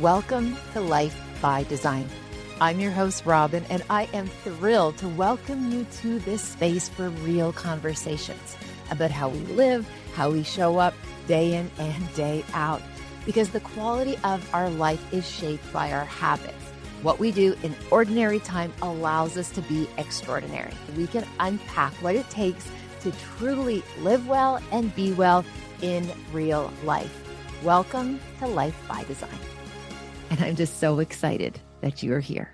Welcome to Life by Design. I'm your host, Robyne, and I am thrilled to welcome you to this space for real conversations about how we live, how we show up day in and day out, because the quality of our life is shaped by our habits. What we do in ordinary time allows us to be extraordinary. We can unpack what it takes to truly live well and be well in real life. Welcome to Life by Design. And I'm just so excited that you are here.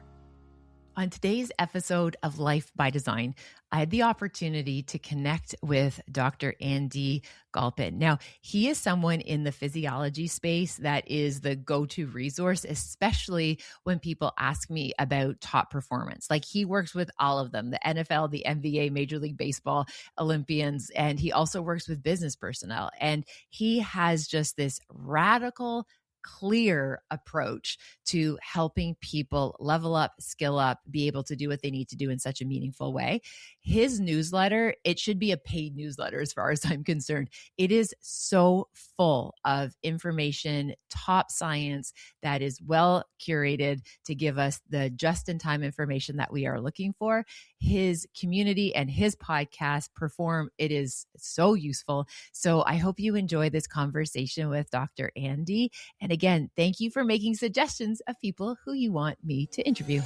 On today's episode of Life by Design, I had the opportunity to connect with Dr. Andy Galpin. Now, he is someone in the physiology space that is the go-to resource, especially when people ask me about top performance. Like, he works with all of them, the NFL, the NBA, Major League Baseball, Olympians, and he also works with business personnel. And he has just this radical, clear approach to helping people level up, skill up, be able to do what they need to do in such a meaningful way. His newsletter, it should be a paid newsletter as far as I'm concerned. It is so full of information, top science that is well curated to give us the just-in-time information that we are looking for. His community and his podcast Perform, it is so useful. So I hope you enjoy this conversation with Dr. Andy. And again, thank you for making suggestions of people who you want me to interview.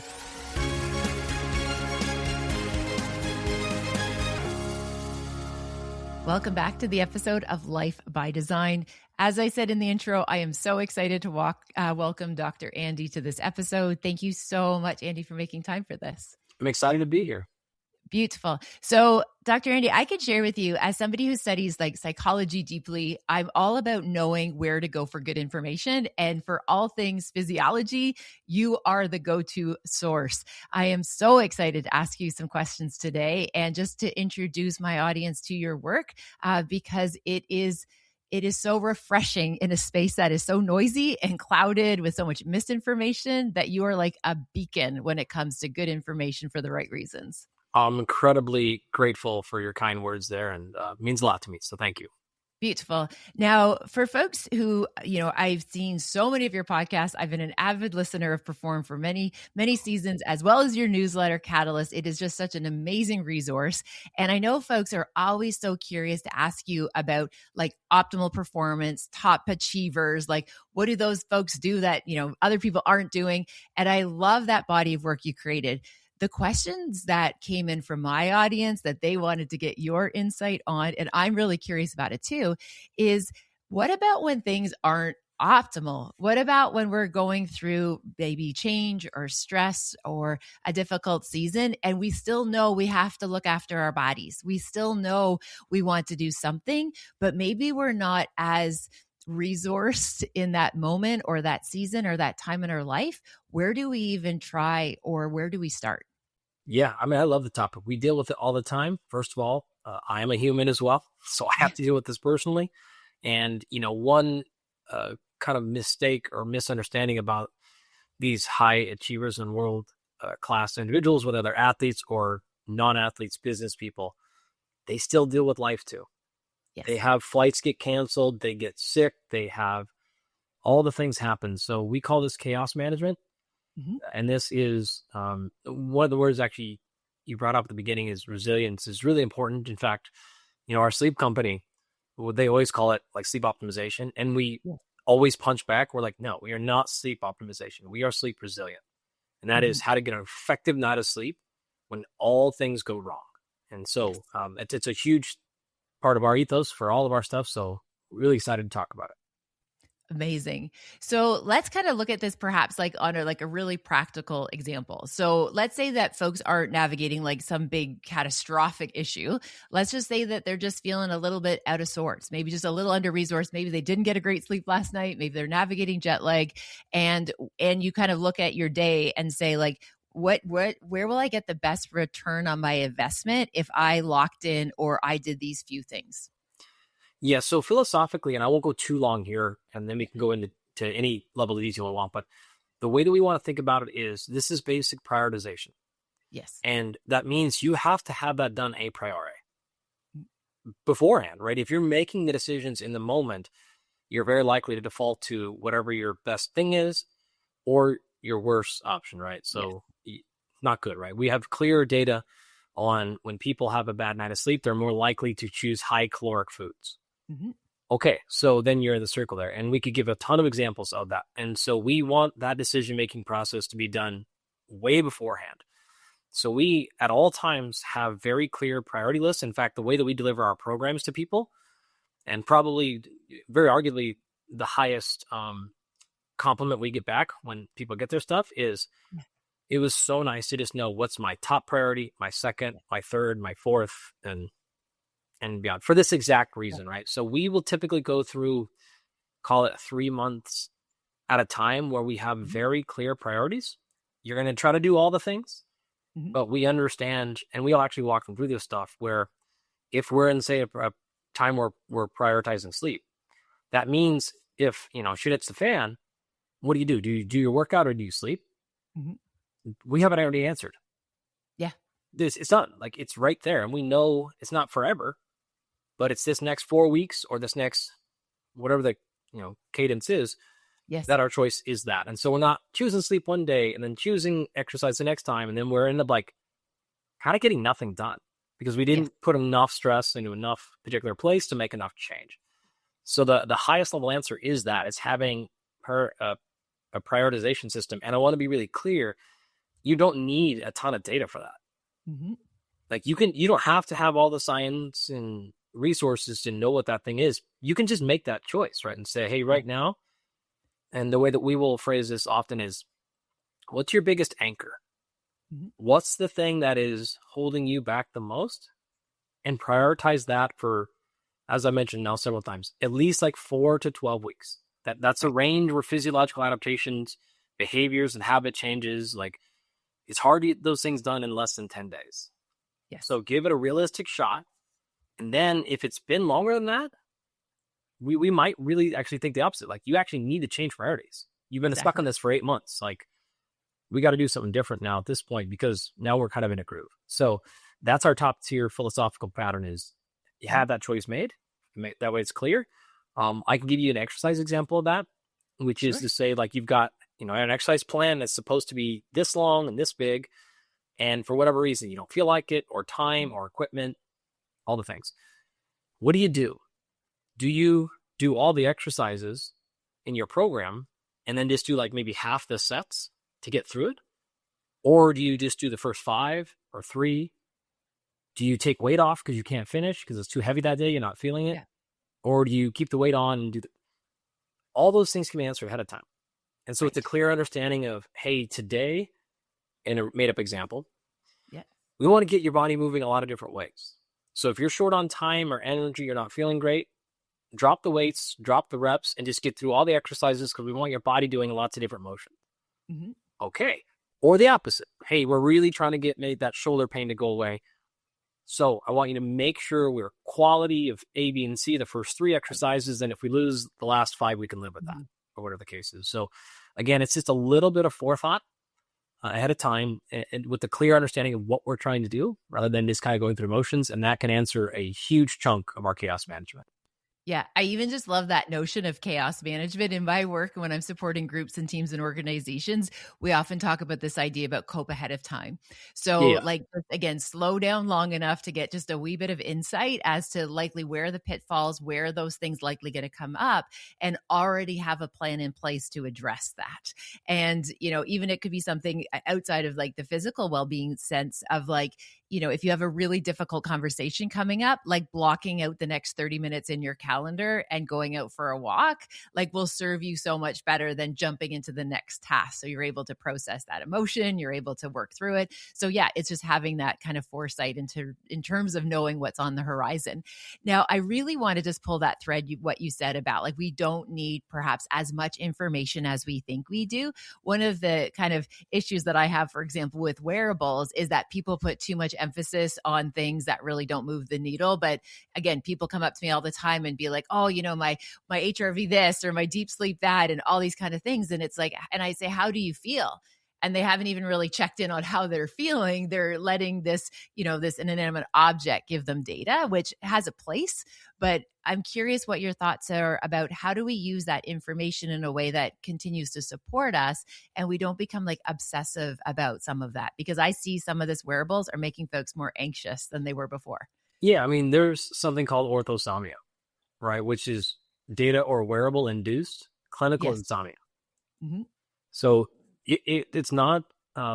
Welcome back to the episode of Life by Design. As I said in the intro, I am so excited to welcome Dr. Andy to this episode. Thank you so much, Andy, for making time for this. I'm excited to be here. Beautiful. So, Dr. Andy, I could share with you, as somebody who studies like psychology deeply, I'm all about knowing where to go for good information. And for all things physiology, you are the go-to source. I am so excited to ask you some questions today and just to introduce my audience to your work because it is so refreshing in a space that is so noisy and clouded with so much misinformation that you are like a beacon when it comes to good information for the right reasons. I'm incredibly grateful for your kind words there, and it means a lot to me. So thank you. Beautiful. Now, for folks who, I've seen so many of your podcasts. I've been an avid listener of Perform for many, many seasons, as well as your newsletter, Catalyst. It is just such an amazing resource. And I know folks are always so curious to ask you about like optimal performance, top achievers, like what do those folks do that, other people aren't doing? And I love that body of work you created. The questions that came in from my audience that they wanted to get your insight on, and I'm really curious about it too, is what about when things aren't optimal? What about when we're going through maybe change or stress or a difficult season and we still know we have to look after our bodies? We still know we want to do something, but maybe we're not as resourced in that moment or that season or that time in our life. Where do we even try or where do we start? Yeah, I love the topic. We deal with it all the time. First of all, I am a human as well, so I have to deal with this personally. And, one kind of mistake or misunderstanding about these high achievers and world class individuals, whether they're athletes or non-athletes, business people, they still deal with life too. Yes. They have flights get canceled, they get sick, they have all the things happen. So we call this chaos management. Mm-hmm. And this is one of the words actually you brought up at the beginning is resilience is really important. In fact, our sleep company, they always call it like sleep optimization. And we always punch back. We're like, no, we are not sleep optimization. We are sleep resilient. And that is how to get an effective night of sleep when all things go wrong. And so it's a huge part of our ethos for all of our stuff. So really excited to talk about it. Amazing. So let's kind of look at this perhaps like on a really practical example. So let's say that folks are navigating like some big catastrophic issue. Let's just say that they're just feeling a little bit out of sorts, maybe just a little under-resourced. Maybe they didn't get a great sleep last night. Maybe they're navigating jet lag, and you kind of look at your day and say like, where will I get the best return on my investment if I locked in or I did these few things? Yeah, so philosophically, and I won't go too long here, and then we can go into any level of detail we want, but the way that we want to think about it is this is basic prioritization. Yes. And that means you have to have that done a priori beforehand, right? If you're making the decisions in the moment, you're very likely to default to whatever your best thing is, or your worst option, right? So not good, right? We have clear data on when people have a bad night of sleep, they're more likely to choose high caloric foods. Mm-hmm. Okay, so then you're in the circle there, and we could give a ton of examples of that. And so we want that decision-making process to be done way beforehand. So we, at all times, have very clear priority lists. In fact, the way that we deliver our programs to people, and probably very arguably the highest compliment we get back when people get their stuff is, it was so nice to just know what's my top priority, my second, my third, my fourth, and beyond, for this exact reason, right? So we will typically go through, call it 3 months at a time, where we have very clear priorities. You're going to try to do all the things, but we understand, and we'll actually walk them through this stuff, where if we're in, say, a time where we're prioritizing sleep, that means if, shit hits the fan, what do? Do you do your workout or do you sleep? We have it already answered. Yeah. It's not like it's right there, and we know it's not forever, but it's this next 4 weeks or this next, whatever the, cadence is, that our choice is that. And so we're not choosing sleep one day and then choosing exercise the next time. And then we're end up like kind of getting nothing done because we didn't put enough stress into enough particular place to make enough change. So the highest level answer is that it's having a prioritization system. And I want to be really clear. You don't need a ton of data for that. Like you don't have to have all the science and resources to know what that thing is. You can just make that choice, right? And say, hey, right now, and the way that we will phrase this often is, what's your biggest anchor? What's the thing that is holding you back the most? And prioritize that for, as I mentioned now several times, at least like 4 to 12 weeks. That's a range where physiological adaptations, behaviors, and habit changes, like it's hard to get those things done in less than 10 days. So give it a realistic shot. And then if it's been longer than that, we might really actually think the opposite. Like you actually need to change priorities. You've been stuck on this for 8 months. Like we got to do something different now at this point, because now we're kind of in a groove. So that's our top tier philosophical pattern is you have that choice made. That way it's clear. I can give you an exercise example of that, which is to say, like, you've got, an exercise plan that's supposed to be this long and this big. And for whatever reason, you don't feel like it, or time or equipment, all the things. What do? Do you do all the exercises in your program and then just do like maybe half the sets to get through it? Or do you just do the first 5 or 3? Do you take weight off because you can't finish because it's too heavy that day, you're not feeling it? Or do you keep the weight on and do all those things can be answered ahead of time. And so it's a clear understanding of, hey, today, in a made up example, we want to get your body moving a lot of different ways. So if you're short on time or energy, you're not feeling great, drop the weights, drop the reps, and just get through all the exercises because we want your body doing lots of different motions. Okay. Or the opposite. Hey, we're really trying to get that shoulder pain to go away. So I want you to make sure we're quality of A, B, and C, the first 3 exercises. And if we lose the last 5, we can live with that, or whatever the case is. So again, it's just a little bit of forethought ahead of time, and with the clear understanding of what we're trying to do, rather than just kind of going through motions. And that can answer a huge chunk of our chaos management. Yeah, I even just love that notion of chaos management. In my work, when I'm supporting groups and teams and organizations, we often talk about this idea about cope ahead of time. So like, again, slow down long enough to get just a wee bit of insight as to likely where the pitfalls, where those things likely going to come up, and already have a plan in place to address that. And, even it could be something outside of like the physical well-being sense of like, if you have a really difficult conversation coming up, like blocking out the next 30 minutes in your calendar and going out for a walk, like will serve you so much better than jumping into the next task. So you're able to process that emotion, you're able to work through it. So yeah, it's just having that kind of foresight in terms of knowing what's on the horizon. Now, I really want to just pull that thread, what you said about like, we don't need perhaps as much information as we think we do. One of the kind of issues that I have, for example, with wearables is that people put too much emphasis on things that really don't move the needle. But again, people come up to me all the time and be like, oh, my HRV this or my deep sleep that and all these kind of things. And it's like, and I say, how do you feel? and they haven't even really checked in on how they're feeling. They're letting this, this inanimate object give them data, which has a place. But I'm curious what your thoughts are about how do we use that information in a way that continues to support us and we don't become like obsessive about some of that, because I see some of this wearables are making folks more anxious than they were before. Yeah, I mean, there's something called orthosomnia, right? Which is data or wearable induced clinical insomnia. Mm-hmm. So it's not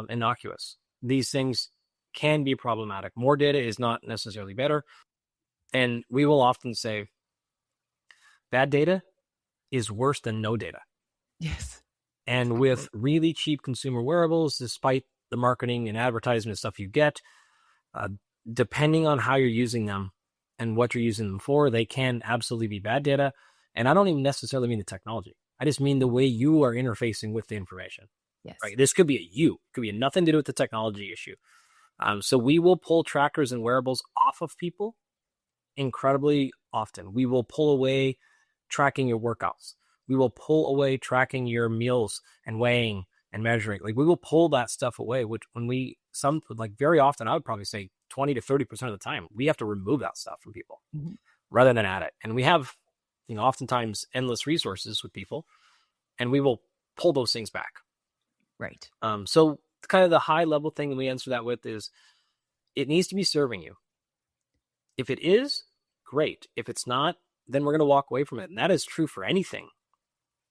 innocuous. These things can be problematic. More data is not necessarily better. And we will often say bad data is worse than no data. Yes. And with really cheap consumer wearables, despite the marketing and advertisement stuff you get, depending on how you're using them and what you're using them for, they can absolutely be bad data. And I don't even necessarily mean the technology. I just mean the way you are interfacing with the information. Yes. Right. This could be it could be nothing to do with the technology issue. So we will pull trackers and wearables off of people incredibly often. We will pull away tracking your workouts. We will pull away tracking your meals and weighing and measuring. Like we will pull that stuff away, which very often, I would probably say 20 to 30% of the time, we have to remove that stuff from people rather than add it. And we have, oftentimes endless resources with people, and we will pull those things back. Right. So kind of the high level thing that we answer that with is it needs to be serving you. If it is, great. If it's not, then we're going to walk away from it. And that is true for anything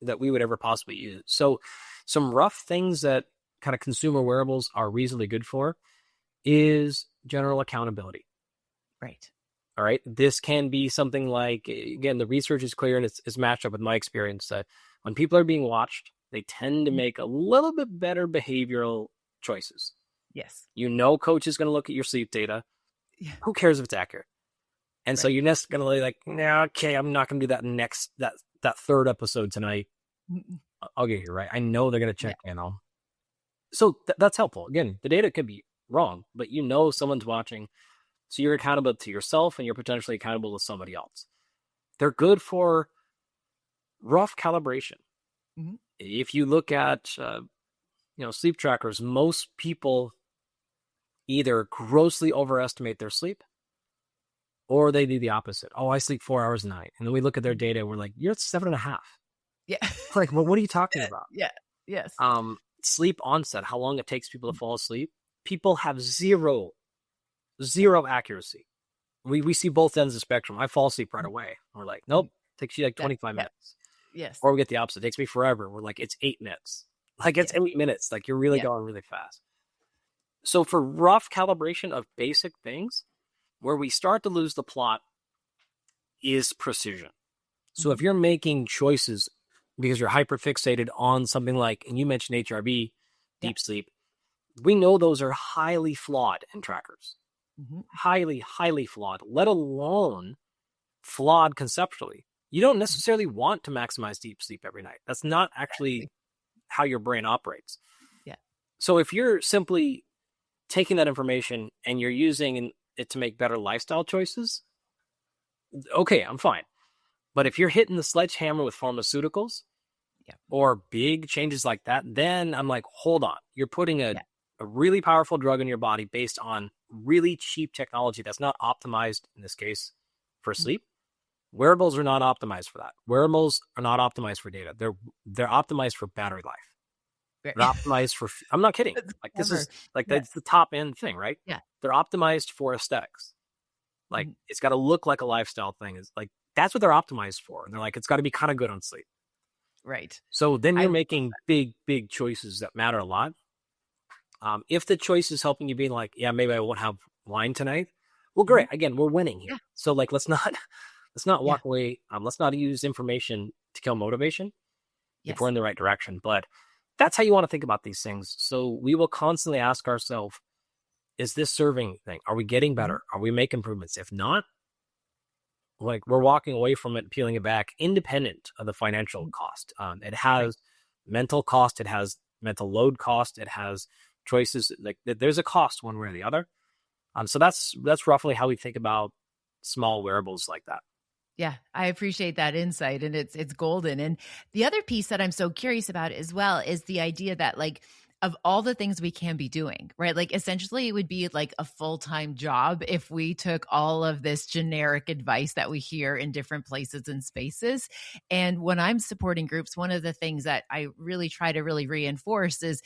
that we would ever possibly use. So some rough things that kind of consumer wearables are reasonably good for is general accountability. Right. All right. This can be something like, again, the research is clear and it's matched up with my experience that when people are being watched, they tend to make a little bit better behavioral choices. Yes. Coach is going to look at your sleep data. Yeah. Who cares if it's accurate? And so you're just going to be like, nah, okay, I'm not going to do that that third episode tonight. I'll get you right. I know they're going to check in on. So that's helpful. Again, the data could be wrong, but someone's watching. So you're accountable to yourself and you're potentially accountable to somebody else. They're good for rough calibration. Mm-hmm. If you look at, sleep trackers, most people either grossly overestimate their sleep or they do the opposite. Oh, I sleep 4 hours a night. And then we look at their data and we're like, you're at 7.5. Yeah. Like, well, what are you talking about? Yeah. Yes. Sleep onset, how long it takes people to fall asleep. People have zero accuracy. We see both ends of the spectrum. I fall asleep right away. We're like, nope, it takes you like 25 minutes. Yes. Or we get the opposite. It takes me forever. We're like, it's 8 minutes. Like it's 8 minutes. Like you're really going really fast. So for rough calibration of basic things, where we start to lose the plot is precision. So if you're making choices because you're hyperfixated on something like, and you mentioned HRV, deep sleep, we know those are highly flawed in trackers. Highly, highly flawed, let alone flawed conceptually. You don't necessarily want to maximize deep sleep every night. That's not actually how your brain operates. Yeah. So if you're simply taking that information and you're using it to make better lifestyle choices, okay, I'm fine. But if you're hitting the sledgehammer with pharmaceuticals or big changes like that, then I'm like, hold on. You're putting a really powerful drug in your body based on really cheap technology that's not optimized, in this case, for sleep. Wearables are not optimized for that. Wearables are not optimized for data. They're optimized for battery life. They're optimized for, I'm not kidding. Like this is like, that's the top end thing, right? Yeah. They're optimized for aesthetics. Like it's got to look like a lifestyle thing. It's like, that's what they're optimized for. And they're like, it's got to be kind of good on sleep. Right. So then you're making big choices that matter a lot. If the choice is helping you be like, yeah, maybe I won't have wine tonight. Well, great. Again, we're winning here. Yeah. So like, let's not walk away. Let's not use information to kill motivation if we're in the right direction. But that's how you want to think about these things. So we will constantly ask ourselves, is this serving thing? Are we getting better? Are we making improvements? If not, like we're walking away from it and peeling it back independent of the financial cost. It has mental cost. It has mental load cost. It has choices. Like there's a cost one way or the other. So that's roughly how we think about small wearables like that. Yeah, I appreciate that insight, and it's golden. And the other piece that I'm so curious about as well is the idea that like of all the things we can be doing, right? Like essentially it would be like a full-time job if we took all of this generic advice that we hear in different places and spaces. And when I'm supporting groups, one of the things that I really try to really reinforce is,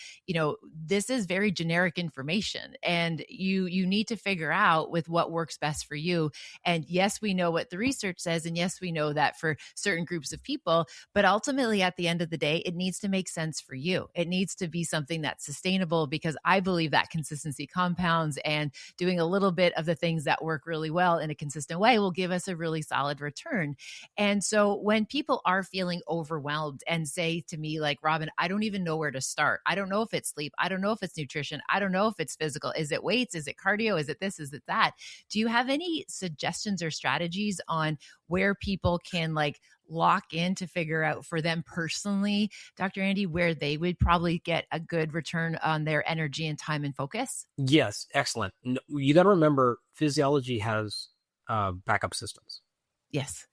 this is very generic information, and you need to figure out with what works best for you. And yes, we know what the research says, and yes, we know that for certain groups of people, but ultimately at the end of the day, it needs to make sense for you. It needs to be something that's sustainable, because I believe that consistency compounds, and doing a little bit of the things that work really well in a consistent way will give us a really solid return. And so when people are feeling overwhelmed and say to me, like, Robyne, I don't even know where to start. I don't know if it's sleep. I don't know if it's nutrition. I don't know if it's physical. Is it weights? Is it cardio? Is it this? Is it that? Do you have any suggestions or strategies on where people can like lock in to figure out for them personally, Dr. Andy, where they would probably get a good return on their energy and time and focus? Yes, excellent. You got to remember, physiology has backup systems. Yes.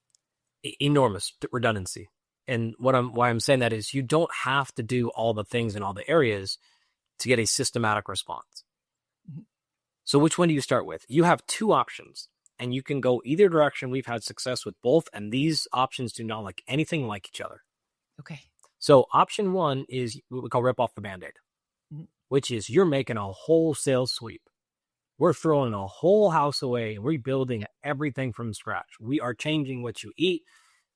Enormous redundancy. And why I'm saying that is you don't have to do all the things in all the areas to get a systematic response. Mm-hmm. So which one do you start with? You have two options, and you can go either direction. We've had success with both, and these options do not like anything like each other. Okay. So option one is what we call rip off the Band-Aid, mm-hmm. which is you're making a wholesale sweep. We're throwing a whole house away and rebuilding everything from scratch. We are changing what you eat,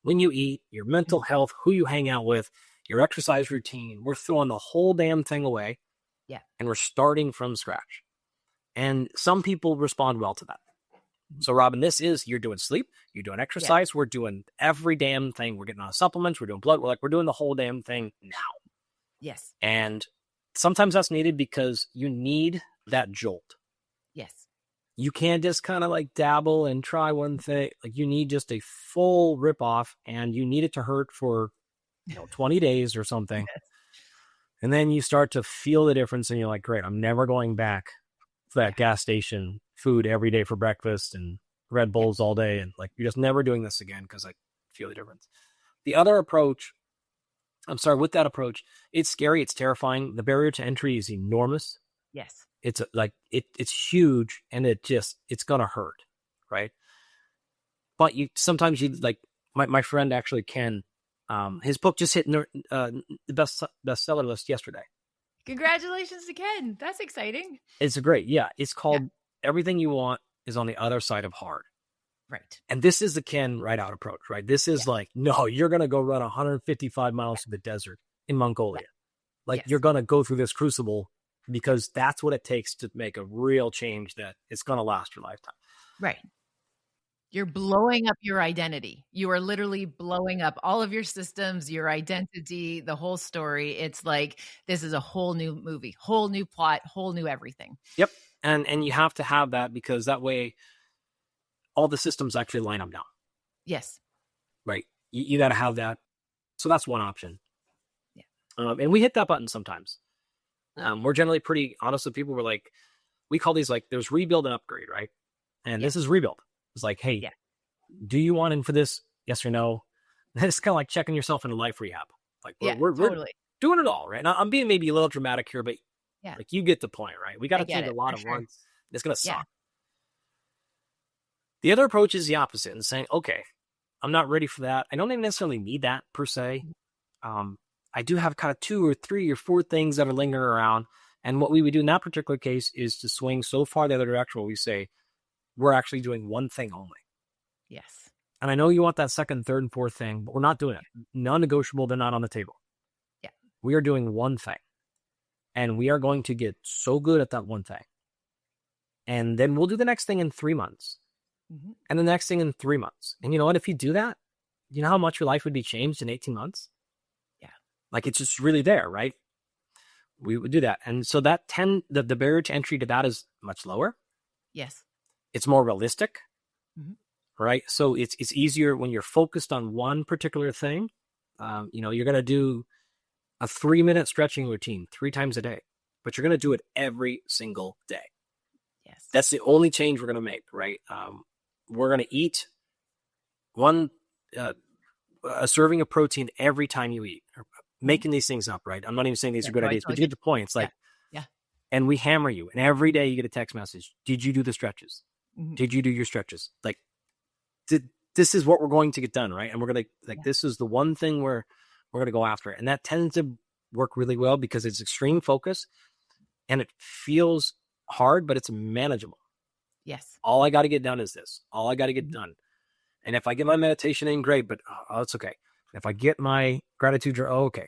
when you eat, your mental health, who you hang out with, your exercise routine. We're throwing the whole damn thing away. Yeah. And we're starting from scratch. And some people respond well to that. So, Robyne, you're doing sleep, you're doing exercise, we're doing every damn thing. We're getting on supplements, we're doing blood, we're doing the whole damn thing now. Yes. And sometimes that's needed because you need that jolt. Yes. You can't just kind of like dabble and try one thing. Like you need just a full rip off, and you need it to hurt for 20 days or something. Yes. And then you start to feel the difference, and you're like, great, I'm never going back to that gas station food every day for breakfast and Red Bulls all day. And like, you're just never doing this again because I feel the difference. The other approach, with that approach, it's scary. It's terrifying. The barrier to entry is enormous. Yes. It's like, it's huge, and it's going to hurt. Right. But sometimes like my friend actually Ken, his book just hit the bestseller list yesterday. Congratulations to Ken. That's exciting. It's great. Yeah. It's called Everything You Want is on the Other Side of Hard. Right. And this is the Ken right out approach, right? This is like, no, you're going to go run 155 miles through the desert in Mongolia. Like you're going to go through this crucible because that's what it takes to make a real change that it's going to last your lifetime. Right. You're blowing up your identity. You are literally blowing up all of your systems, your identity, the whole story. It's like, this is a whole new movie, whole new plot, whole new everything. Yep. And you have to have that, because that way all the systems actually line up now. Yes. Right. You got to have that. So that's one option. Yeah. And we hit that button sometimes. We're generally pretty honest with people. We're like, we call these like, there's rebuild and upgrade, right? And this is rebuild. It's like, hey, do you want in for this? Yes or no? And it's kind of like checking yourself into life rehab. Like we're totally doing it all, right? Now, I'm being maybe a little dramatic here, but like you get the point, right? We got to take a lot of once. It's going to suck. The other approach is the opposite, and saying, okay, I'm not ready for that. I don't even necessarily need that per se. I do have kind of 2 or 3 or 4 things that are lingering around. And what we would do in that particular case is to swing so far the other direction where we say, we're actually doing one thing only. Yes. And I know you want that second, third, and fourth thing, but we're not doing it. Non-negotiable, they're not on the table. Yeah. We are doing one thing. And we are going to get so good at that one thing. And then we'll do the next thing in 3 months. Mm-hmm. And the next thing in 3 months. And you know what? If you do that, you know how much your life would be changed in 18 months? Yeah. Like it's just really there, right? We would do that. And so that the barrier to entry to that is much lower. Yes. It's more realistic, right? So it's easier when you're focused on one particular thing. You're going to do a 3-minute stretching routine 3 times a day, but you're going to do it every single day. Yes. That's the only change we're going to make, right? We're going to eat a serving of protein every time you eat, or making these things up, right? I'm not even saying these are good No, I ideas, but totally you get the point. It's like, yeah. and we hammer you, and every day you get a text message. Did you do the stretches? Mhm. Did you do your stretches? Like, this is what we're going to get done, right? And we're going to, this is the one thing we're going to go after. And that tends to work really well because it's extreme focus and it feels hard, but it's manageable. Yes. All I got to get done is this. All I got to get done. And if I get my meditation in, great, but it's okay. If I get my gratitude, okay.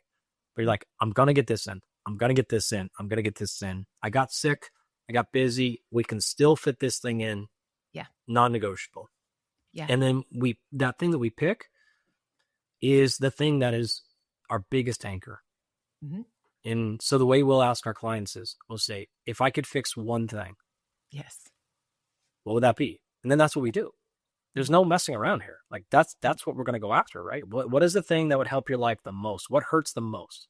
But you're like, I'm going to get this in. I'm going to get this in. I'm going to get this in. I got sick. I got busy. We can still fit this thing in. Yeah. Non-negotiable. Yeah. And then that thing that we pick is the thing that is our biggest anchor. Mm-hmm. And so the way we'll ask our clients is, we'll say, if I could fix one thing, yes, what would that be? And then that's what we do. There's no messing around here. Like that's what we're going to go after, right? What is the thing that would help your life the most? What hurts the most?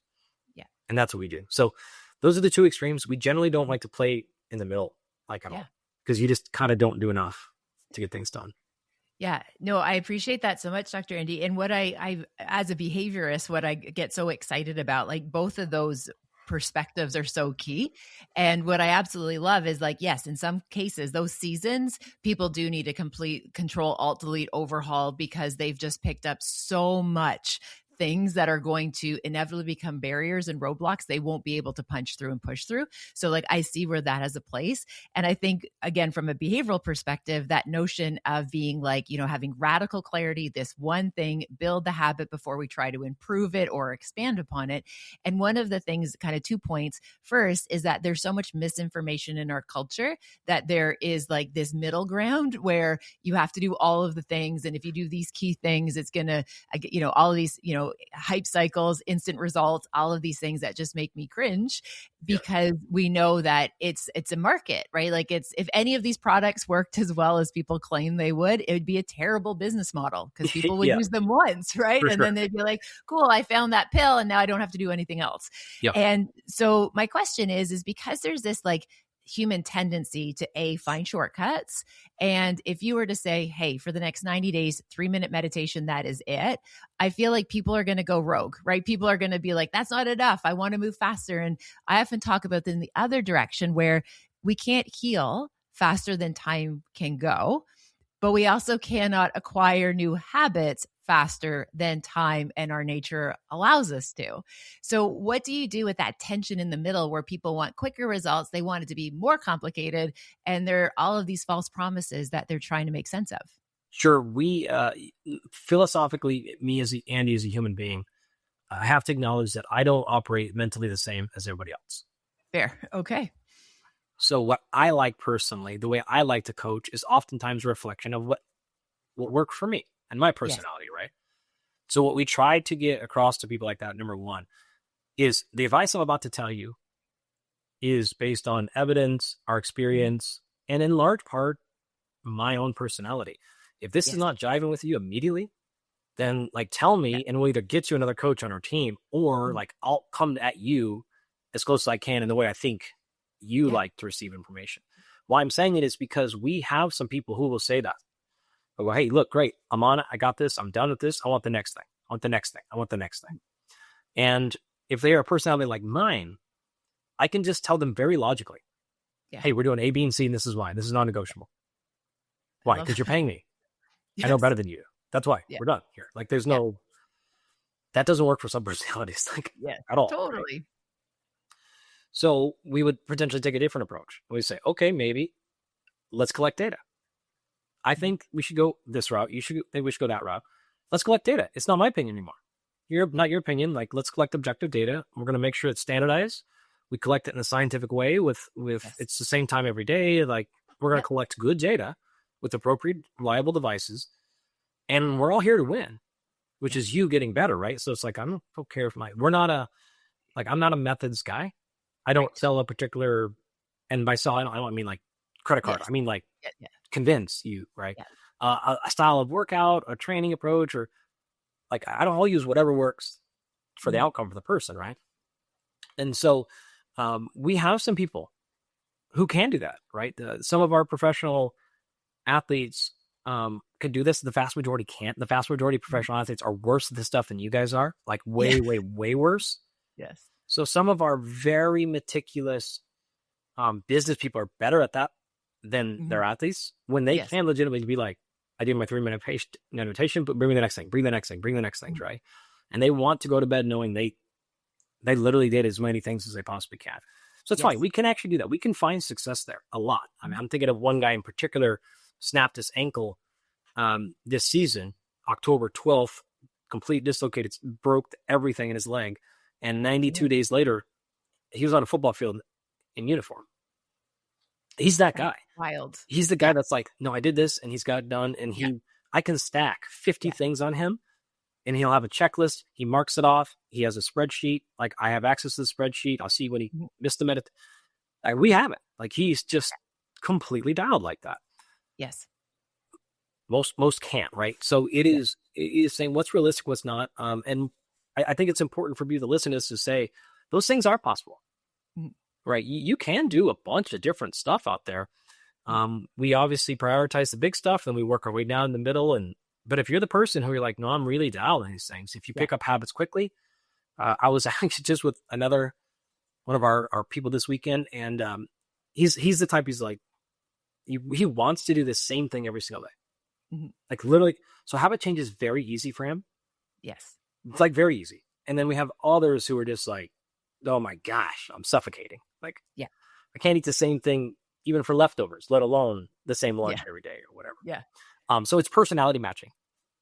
Yeah. And that's what we do. So those are the two extremes. We generally don't like to play in the middle, like at all, because you just kind of don't do enough to get things done. Yeah, no, I appreciate that so much, Dr. Andy. And what I, as a behaviorist, what I get so excited about, like both of those perspectives are so key. And what I absolutely love is like, yes, in some cases, those seasons, people do need a complete control, alt, delete, overhaul because they've just picked up so much things that are going to inevitably become barriers and roadblocks they won't be able to punch through and push through. So like I see where that has a place. And I think, again, from a behavioral perspective, that notion of being like, having radical clarity, this one thing, build the habit before we try to improve it or expand upon it. And one of the things, kind of 2 points. First is that there's so much misinformation in our culture that there is like this middle ground where you have to do all of the things. And if you do these key things, it's going to, all of these, hype cycles, instant results, all of these things that just make me cringe because we know that it's a market, right? Like if any of these products worked as well as people claim they would, it would be a terrible business model because people would use them once, right? For and sure. Then they'd be like, cool, I found that pill and now I don't have to do anything else. Yep. And so my question is because there's this like human tendency to find shortcuts. And if you were to say, hey, for the next 90 days, 3-minute meditation, that is it. I feel like people are going to go rogue, right? People are going to be like, that's not enough. I want to move faster. And I often talk about this in the other direction where we can't heal faster than time can go, but we also cannot acquire new habits faster than time and our nature allows us to. So what do you do with that tension in the middle where people want quicker results? They want it to be more complicated. And there are all of these false promises that they're trying to make sense of. Sure. We, philosophically, Andy as a human being, I have to acknowledge that I don't operate mentally the same as everybody else. Fair. Okay. So what I like personally, the way I like to coach is oftentimes a reflection of what worked for me and my personality, right? So what we try to get across to people like that, number one, is the advice I'm about to tell you is based on evidence, our experience, and in large part, my own personality. If this is not jiving with you immediately, then like tell me and we'll either get you another coach on our team or like I'll come at you as close as I can in the way I think you like to receive information. Why I'm saying it is because we have some people who will say that. They'll go, hey, look, great. I'm on it. I got this. I'm done with this. I want the next thing. I want the next thing. I want the next thing. And if they are a personality like mine, I can just tell them very logically, hey, we're doing A, B, and C, and this is why. This is non-negotiable. Why? Because you're paying me. I know better than you. That's why. We're done here. Like there's no, that doesn't work for some personalities like at all. Totally. Right? So we would potentially take a different approach. We say, okay, maybe let's collect data. I think we should go this route. Maybe we should go that route. Let's collect data. It's not my opinion anymore. Not your opinion. Like let's collect objective data. We're going to make sure it's standardized. We collect it in a scientific way with it's the same time every day. Like we're going to collect good data with appropriate, reliable devices. And we're all here to win, which is you getting better, right? So it's like, I don't care if I'm not a methods guy. I don't sell a particular, and by sell, I don't mean like credit card. I mean like convince you, right? A style of workout, a training approach, or like, I'll use whatever works for the outcome for the person, right? And so we have some people who can do that, right? Some of our professional athletes could do this. The vast majority can't. The vast majority of professional athletes are worse at this stuff than you guys are, like way, way worse. Yes. So some of our very meticulous business people are better at that than their athletes when they can legitimately be like, I do my 3-minute meditation, but bring me the next thing, bring the next thing, bring the next thing, right? And they want to go to bed knowing they literally did as many things as they possibly can. So it's fine. We can actually do that. We can find success there a lot. I mean, I'm thinking of one guy in particular snapped his ankle this season, October 12th, complete dislocated, broke everything in his leg. And 92 days later, he was on a football field in uniform. He's that guy. Wild. He's the guy that's like, no, I did this, and he's got it done. And I can stack 50 things on him, and he'll have a checklist. He marks it off. He has a spreadsheet. Like, I have access to the spreadsheet. I'll see when he missed the minute. Like, we have it. Like, he's just completely dialed like that. Yes. Most can't, right? So it is saying what's realistic, what's not. And I think it's important for you to listen to this to say those things are possible, right? You can do a bunch of different stuff out there. We obviously prioritize the big stuff, then we work our way down in the middle. But if you're the person who you're like, no, I'm really dialed in these things. If you pick up habits quickly, I was actually just with one of our people this weekend, and he's the type, he's like, he wants to do the same thing every single day. Like literally, so habit change is very easy for him. Yes. It's like very easy. And then we have others who are just like, oh my gosh, I'm suffocating. Like, I can't eat the same thing even for leftovers, let alone the same lunch every day or whatever. Yeah. So it's personality matching.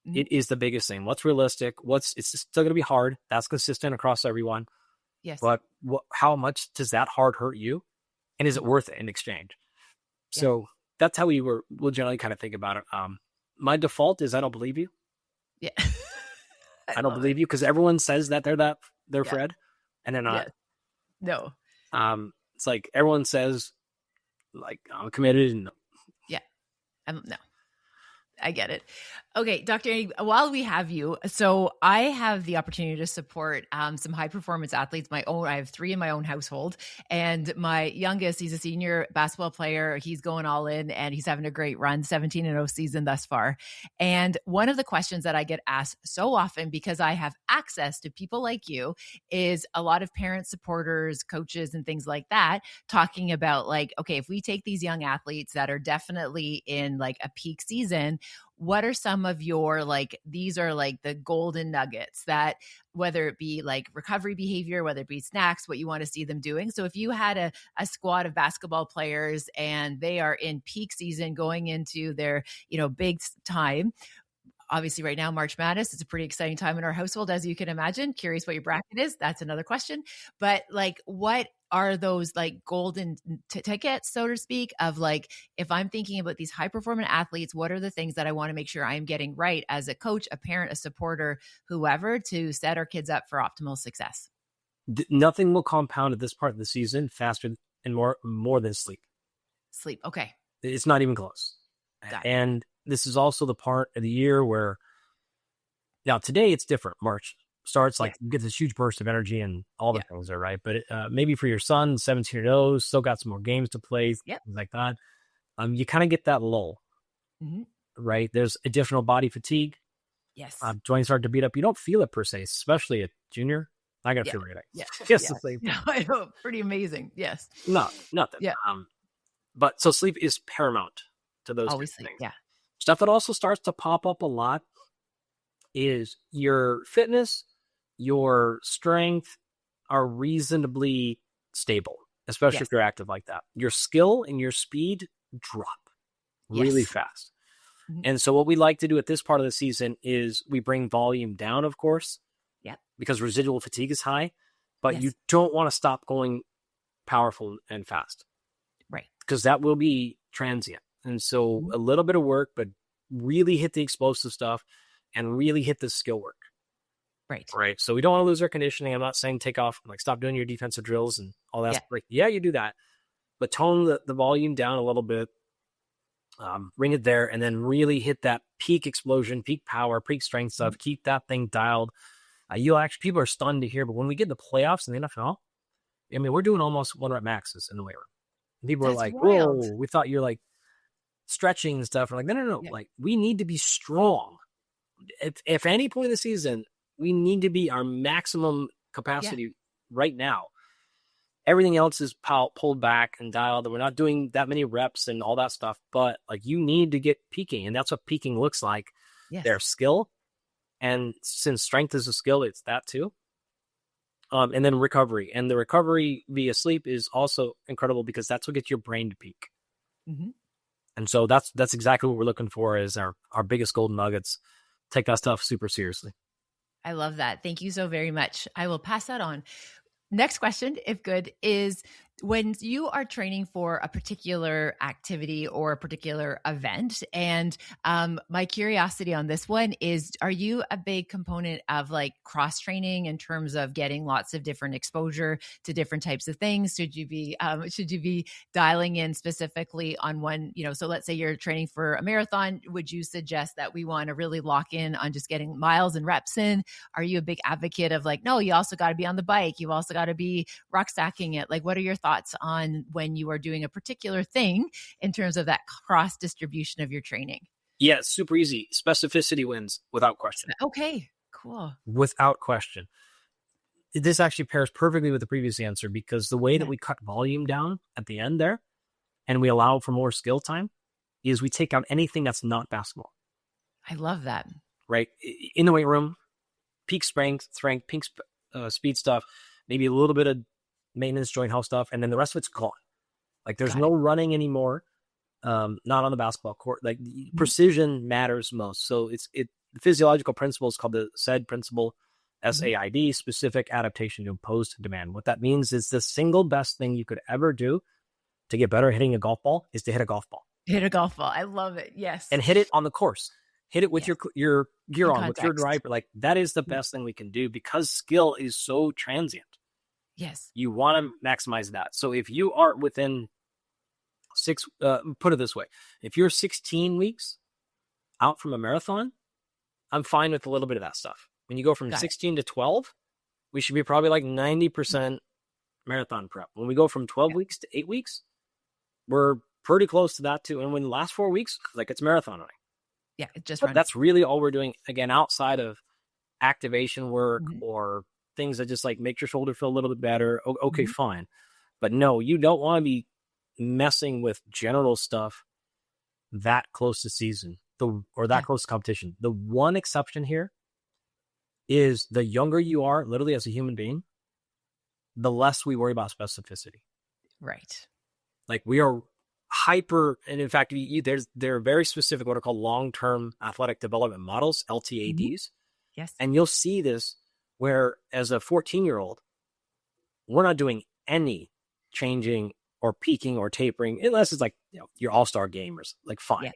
It is the biggest thing. What's realistic? It's still going to be hard. That's consistent across everyone. Yes. But how much does that hard hurt you? And is it worth it in exchange? So that's how we'll generally kind of think about it. My default is I don't believe you. Yeah. I don't believe you because everyone says that they're Fred, and they're not. No. It's like everyone says, like, I'm committed, and no. I get it. Okay, Dr. Annie, while we have you, so I have the opportunity to support some high performance athletes. I have 3 in my own household, and my youngest, he's a senior basketball player. He's going all in, and he's having a great run, 17-0 season thus far. And one of the questions that I get asked so often, because I have access to people like you, is a lot of parents, supporters, coaches, and things like that, talking about like, okay, if we take these young athletes that are definitely in like a peak season, what are some of your, like, these are like the golden nuggets that, whether it be like recovery behavior, whether it be snacks, what you want to see them doing. So if you had a squad of basketball players and they are in peak season going into their, big time, obviously right now, March Madness, it's a pretty exciting time in our household, as you can imagine. Curious what your bracket is. That's another question. But like, what are those like golden tickets, so to speak, of like, if I'm thinking about these high performing athletes, what are the things that I want to make sure I am getting right as a coach, a parent, a supporter, whoever, to set our kids up for optimal success? Nothing will compound at this part of the season faster and more than sleep. Sleep. Okay. It's not even close. And this is also the part of the year where, now today it's different. March starts, like, you get this huge burst of energy and all the things are right. But maybe for your son, 17-0, still got some more games to play, things like that. You kind of get that lull, right? There's additional body fatigue. Yes. Joints start to beat up. You don't feel it per se, especially a junior. I got to feel it. Yeah. Just the same. No, I know. Pretty amazing. Yes. No, nothing. Yeah. But so sleep is paramount to those always sleep. things. Yeah. Stuff that also starts to pop up a lot is your fitness, your strength are reasonably stable, especially if you're active like that. Your skill and your speed drop really fast. And so what we like to do at this part of the season is we bring volume down, of course, because residual fatigue is high, but you don't want to stop going powerful and fast. Right. Because that will be transient. And so a little bit of work, but really hit the explosive stuff and really hit the skill work. Right. So we don't want to lose our conditioning. I'm not saying take off, like stop doing your defensive drills and all that. Yeah, you do that, but tone the volume down a little bit, bring it there, and then really hit that peak explosion, peak power, peak strength stuff. Keep that thing dialed. People are stunned to hear, but when we get the playoffs in the NFL, I mean, we're doing almost 1 rep maxes in the weight room. People are like, wild. Whoa, we thought you're like, stretching and stuff. We're like, no. Yeah. Like, we need to be strong. If any point of the season, we need to be our maximum capacity right now. Everything else is pulled back and dialed. We're not doing that many reps and all that stuff, but like, you need to get peaking, and that's what peaking looks like. Yes. Their skill, and since strength is a skill, it's that too. And then recovery, and the recovery via sleep is also incredible because that's what gets your brain to peak. Mm-hmm. And so that's exactly what we're looking for as our biggest golden nuggets. Take that stuff super seriously. I love that. Thank you so very much. I will pass that on. Next question, if good, is when you are training for a particular activity or a particular event, and my curiosity on this one is, are you a big component of like cross training in terms of getting lots of different exposure to different types of things? Should you be dialing in specifically on one, so let's say you're training for a marathon, would you suggest that we want to really lock in on just getting miles and reps in? Are you a big advocate of like, no, you also got to be on the bike, you've also got to be rucksacking it? Like, what are your thoughts on when you are doing a particular thing in terms of that cross distribution of your training? Yeah, it's super easy. Specificity wins without question. Okay, cool. Without question. This actually pairs perfectly with the previous answer, because the way that we cut volume down at the end there and we allow for more skill time is we take out anything that's not basketball. I love that. Right? In the weight room, peak strength, peak speed stuff, maybe a little bit of maintenance, joint health stuff, and then the rest of it's gone. Like, there's no running anymore, not on the basketball court. Like, precision matters most. So the physiological principle is called the SAID principle, SAID, specific adaptation to imposed demand. What that means is the single best thing you could ever do to get better at hitting a golf ball is to hit a golf ball. Hit a golf ball. I love it. Yes. And hit it on the course. Hit it with your gear on, context. with your driver. Like, that is the best thing we can do, because skill is so transient. Yes. You want to maximize that. So if you are within put it this way, if you're 16 weeks out from a marathon, I'm fine with a little bit of that stuff. When you go from 16 to 12, we should be probably like 90% marathon prep. When we go from 12 weeks to 8 weeks, we're pretty close to that too. And when the last 4 weeks, like, it's marathon running. Yeah, it just that's really all we're doing, again, outside of activation work or things that just like make your shoulder feel a little bit better. Okay, fine. But no, you don't want to be messing with general stuff that close to season or that close to competition. The one exception here is the younger you are, literally as a human being, the less we worry about specificity. Right. Like, we are hyper, and in fact, they're very specific, what are called long-term athletic development models, LTADs. Yes. And you'll see this where, as a 14-year-old, we're not doing any changing or peaking or tapering, unless it's like, your all-star gamers, like, fine. Yeah.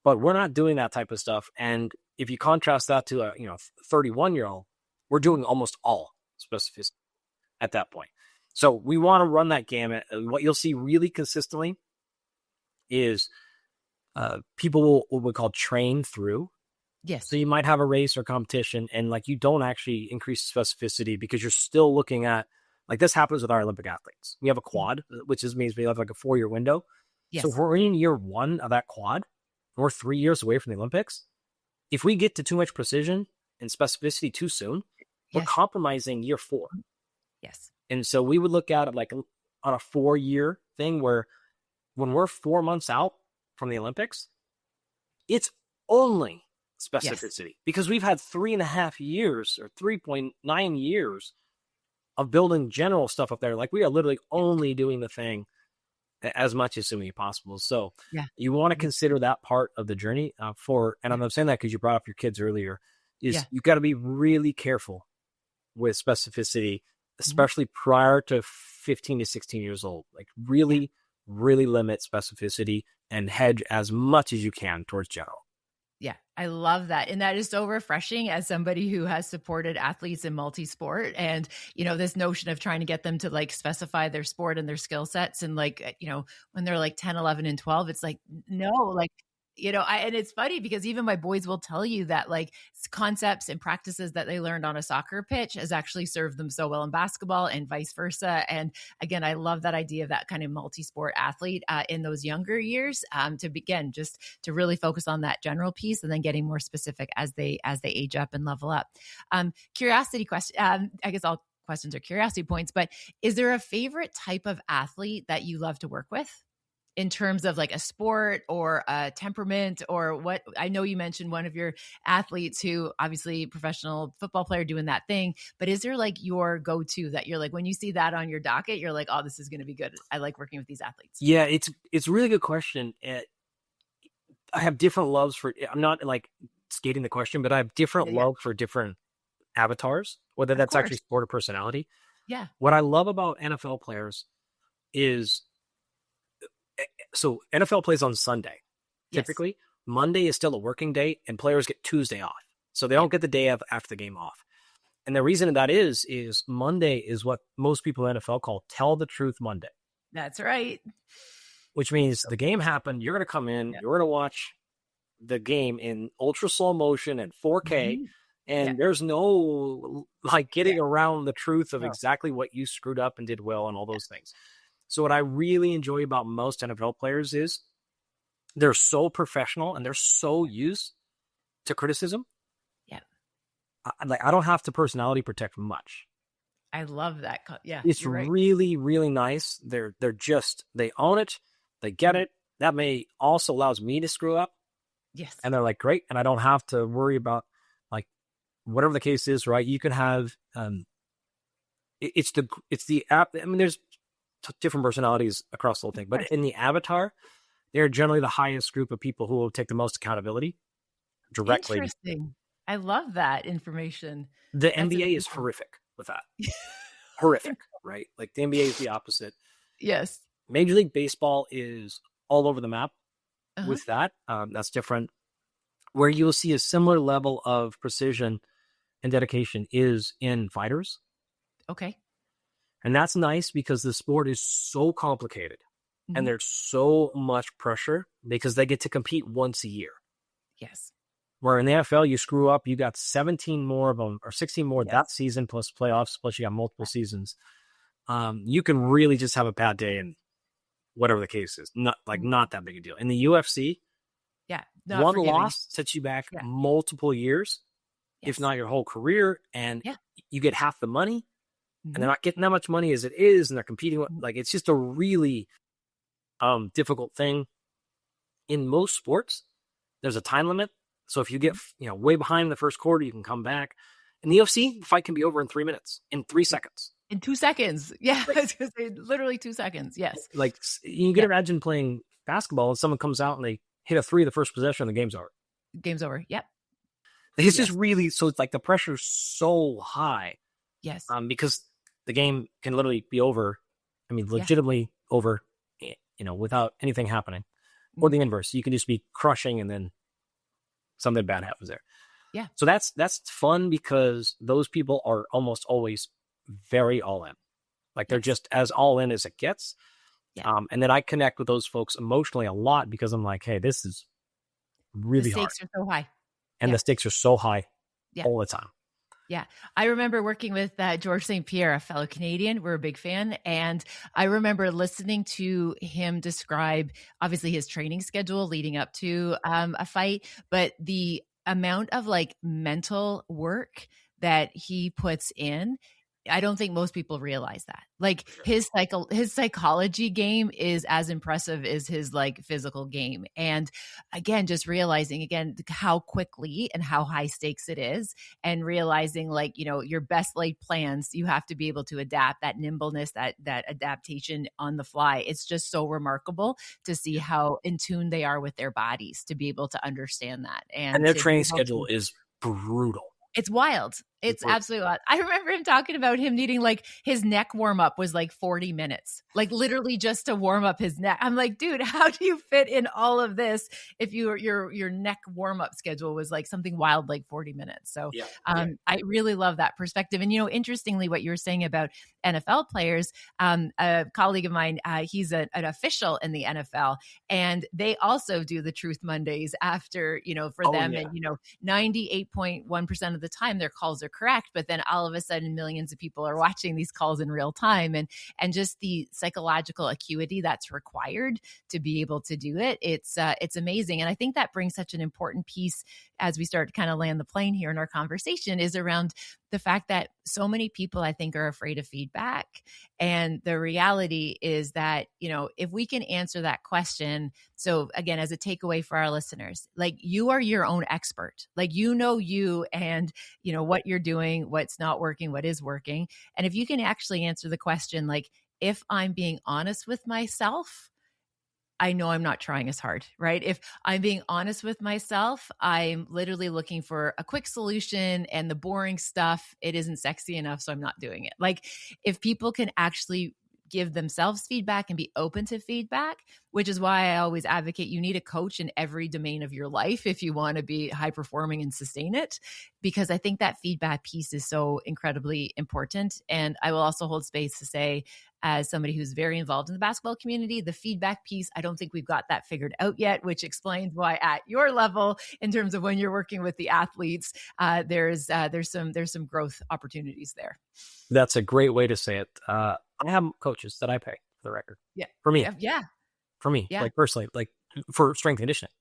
But we're not doing that type of stuff. And if you contrast that to a 31-year-old, we're doing almost all specificity at that point. So we want to run that gamut. What you'll see really consistently is people will we call train through. Yes. So you might have a race or competition, and like, you don't actually increase specificity because you're still looking at, like, this happens with our Olympic athletes. We have a quad, which means we have like a 4-year window. Yes. So if we're in year 1 of that quad, and we're 3 years away from the Olympics, if we get to too much precision and specificity too soon, we're compromising year 4. Yes. And so we would look at it like on a 4-year thing, where when we're 4 months out from the Olympics, it's only specificity, because we've had 3.5 years or 3.9 years of building general stuff up there. Like, we are literally only doing the thing as much as humanly possible. So you want to consider that part of the journey and I'm saying that because you brought up your kids earlier, is you've got to be really careful with specificity, especially prior to 15 to 16 years old. Like, really, really limit specificity and hedge as much as you can towards general. Yeah, I love that. And that is so refreshing as somebody who has supported athletes in multi-sport, and, this notion of trying to get them to like specify their sport and their skill sets. And like, when they're like 10, 11, and 12, it's like, no, like, And it's funny because even my boys will tell you that like concepts and practices that they learned on a soccer pitch has actually served them so well in basketball and vice versa. And again, I love that idea of that kind of multi-sport athlete in those younger years to begin just to really focus on that general piece and then getting more specific as they age up and level up. Curiosity question. I guess all questions are curiosity points, but is there a favorite type of athlete that you love to work with? In terms of like a sport or a temperament or what? I know you mentioned one of your athletes who obviously professional football player doing that thing, but is there like your go-to that you're like, when you see that on your docket, you're like, oh, this is going to be good. I like working with these athletes. Yeah, it's a really good question. I have different loves for, I'm not like skating the question, but I have different love for different avatars, whether that's actually sport or personality. Yeah. What I love about NFL players is, so NFL plays on Sunday. Typically, Monday is still a working day, and players get Tuesday off. So they don't get the day after the game off. And the reason that is Monday is what most people in NFL call Tell the Truth Monday. That's right. Which means the game happened, you're going to come in, you're going to watch the game in ultra slow motion and 4K, and there's no like getting around the truth of exactly what you screwed up and did well and all those things. So what I really enjoy about most NFL players is they're so professional and they're so used to criticism. Yeah. I don't have to personality protect much. I love that. Yeah. It's really, really nice. They own it. They get it. That may also allows me to screw up. Yes. And they're like, great. And I don't have to worry about like whatever the case is, right? You can have, it's the app. I mean, there's different personalities across the whole thing, but in the avatar, they're generally the highest group of people who will take the most accountability directly. Interesting. I love that information. The NBA is horrific with that. Horrific, right? Like the NBA is the opposite. Yes. Major League Baseball is all over the map with that. That's different. Where you'll see a similar level of precision and dedication is in fighters. Okay. And that's nice because the sport is so complicated and there's so much pressure because they get to compete once a year. Yes. Where in the NFL, you screw up, you got 17 more of them or 16 more that season plus playoffs, plus you got multiple seasons. You can really just have a bad day and whatever the case is. Not that big a deal. In the UFC, one loss sets you back multiple years, if not your whole career, and you get half the money. And they're not getting that much money as it is, and they're competing with, like, it's just a really difficult thing. In most sports, there's a time limit. So if you get way behind the first quarter, you can come back. In the UFC, the fight can be over in 3 minutes, in 3 seconds. In 2 seconds. Yeah, literally 2 seconds. Yes. Like you can imagine playing basketball and someone comes out and they hit a 3 the first possession and the game's over. Game's over. Yep. It's just really, so it's like the pressure's so high. Yes. Because the game can literally be over. I mean, legitimately over, without anything happening. Or the inverse. You can just be crushing and then something bad happens there. Yeah. So that's fun because those people are almost always very all in. Like they're just as all in as it gets. Yeah. And then I connect with those folks emotionally a lot because I'm like, hey, this is really hard. The stakes are so high. And the stakes are so high all the time. Yeah. I remember working with George St. Pierre, a fellow Canadian. We're a big fan. And I remember listening to him describe, obviously, his training schedule leading up to a fight, but the amount of like mental work that he puts in, I don't think most people realize that. Like his psychology game is as impressive as his like physical game. And again, just realizing how quickly and how high stakes it is, and realizing like, your best laid plans, you have to be able to adapt, that nimbleness, that adaptation on the fly. It's just so remarkable to see how in tune they are with their bodies to be able to understand that. And their training schedule is brutal. It's wild. It's absolutely wild. I remember him talking about him needing like his neck warm up was like 40 minutes, like literally just to warm up his neck. I'm like, dude, how do you fit in all of this if your neck warm up schedule was like something wild, like 40 minutes? So I really love that perspective. And, interestingly, what you were saying about NFL players, a colleague of mine, he's an official in the NFL, and they also do the Truth Mondays after, for them. Yeah. And, 98.1% of the time their calls are correct, but then all of a sudden millions of people are watching these calls in real time, and just the psychological acuity that's required to be able to do it. It's amazing. And I think that brings such an important piece as we start to kind of land the plane here in our conversation is around the fact that so many people, I think, are afraid of feedback. And the reality is that, if we can answer that question, so again, as a takeaway for our listeners, like you are your own expert, like, you and, what you're doing, what's not working, what is working. And if you can actually answer the question, like, if I'm being honest with myself, I know I'm not trying as hard, right? If I'm being honest with myself, I'm literally looking for a quick solution, and the boring stuff, it isn't sexy enough, so I'm not doing it. Like, if people can actually give themselves feedback and be open to feedback, which is why I always advocate you need a coach in every domain of your life if you want to be high performing and sustain it, because I think that feedback piece is so incredibly important. And I will also hold space to say, as somebody who's very involved in the basketball community, the feedback piece, I don't think we've got that figured out yet, which explains why at your level, in terms of when you're working with the athletes, there's some growth opportunities there. That's a great way to say it. I have coaches that I pay, for the record. Yeah. For me. Yeah. For me. Yeah. Like personally, like for strength conditioning.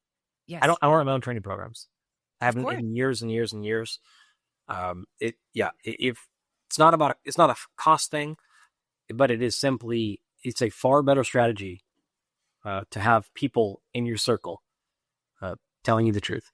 Yes. I don't run my own training programs. I haven't in years and years and years. If it's not a cost thing, but it is simply, it's a far better strategy to have people in your circle telling you the truth.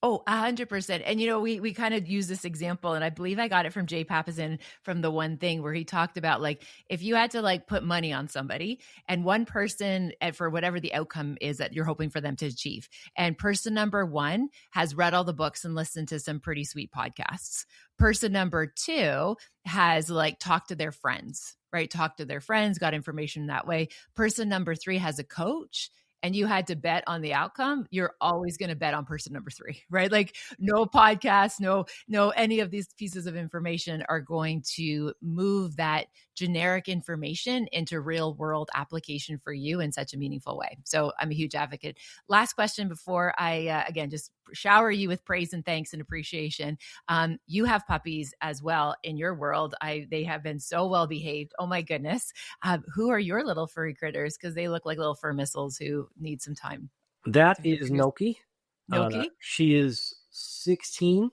Oh, 100%. And, we kind of use this example, and I believe I got it from Jay Papasan from The One Thing, where he talked about, like, if you had to like put money on somebody, and one person, and for whatever the outcome is that you're hoping for them to achieve, and person number one has read all the books and listened to some pretty sweet podcasts. Person number two has like talked to their friends, right? Talked to their friends, got information that way. Person number three has a coach, and you had to bet on the outcome, you're always going to bet on person number three, right? Like, no podcast, no, any of these pieces of information are going to move that generic information into real world application for you in such a meaningful way. So I'm a huge advocate. Last question before I, again, just shower you with praise and thanks and appreciation. You have puppies as well in your world. They have been so well behaved. Oh my goodness. Who are your little furry critters? Because they look like little fur missiles who need some time. That is Noki. Noki? She is 16.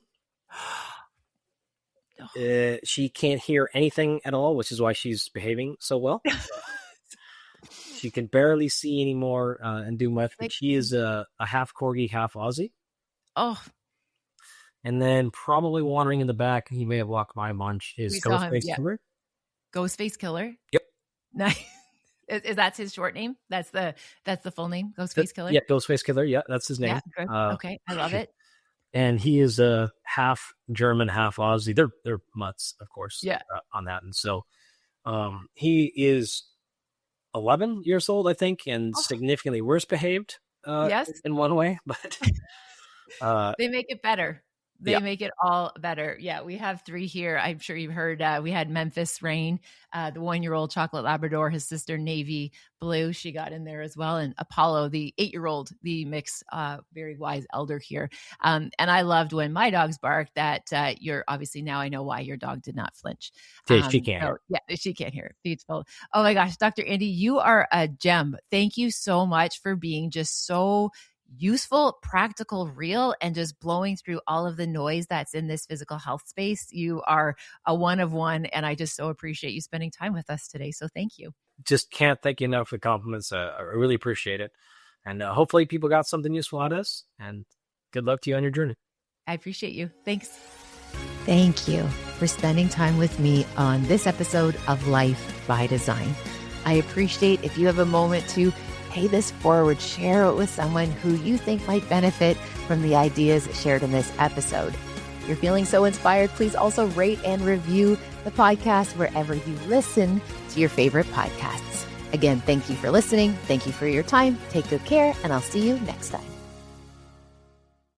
She can't hear anything at all, which is why she's behaving so well. She can barely see anymore and do much, but she is a half Corgi, half Aussie. Oh. And then probably wandering in the back, he may have walked by Munch, is Ghostface Killer. Ghostface Killer? Yep. Nice. Is that his short name? That's the full name, Ghostface Killer? Yeah, Ghostface Killer. Yeah, that's his name. Yeah, okay, I love it. And he is a half German, half Aussie. They're mutts, of course. Yeah. On that, and so he is 11 years old, I think, and significantly worse behaved. Yes, in one way, but they make it better. They make it all better. Yeah, we have 3 here. I'm sure you've heard. We had Memphis Rain, the 1-year-old chocolate Labrador, his sister Navy Blue. She got in there as well. And Apollo, the 8-year-old, the mixed, very wise elder here. And I loved when my dogs barked that you're obviously, now I know why your dog did not flinch. She can't hear. Yeah, she can't hear. Beautiful. Oh my gosh, Dr. Andy, you are a gem. Thank you so much for being just so useful, practical, real, and just blowing through all of the noise that's in this physical health space. You are a one of one, and I just so appreciate you spending time with us today. So thank you. Just can't thank you enough for the compliments. I really appreciate it. And hopefully people got something useful out of this, and good luck to you on your journey. I appreciate you. Thanks. Thank you for spending time with me on this episode of Life by Design. I appreciate if you have a moment to pay this forward, share it with someone who you think might benefit from the ideas shared in this episode. If you're feeling so inspired, please also rate and review the podcast wherever you listen to your favorite podcasts. Again, thank you for listening. Thank you for your time. Take good care, and I'll see you next time.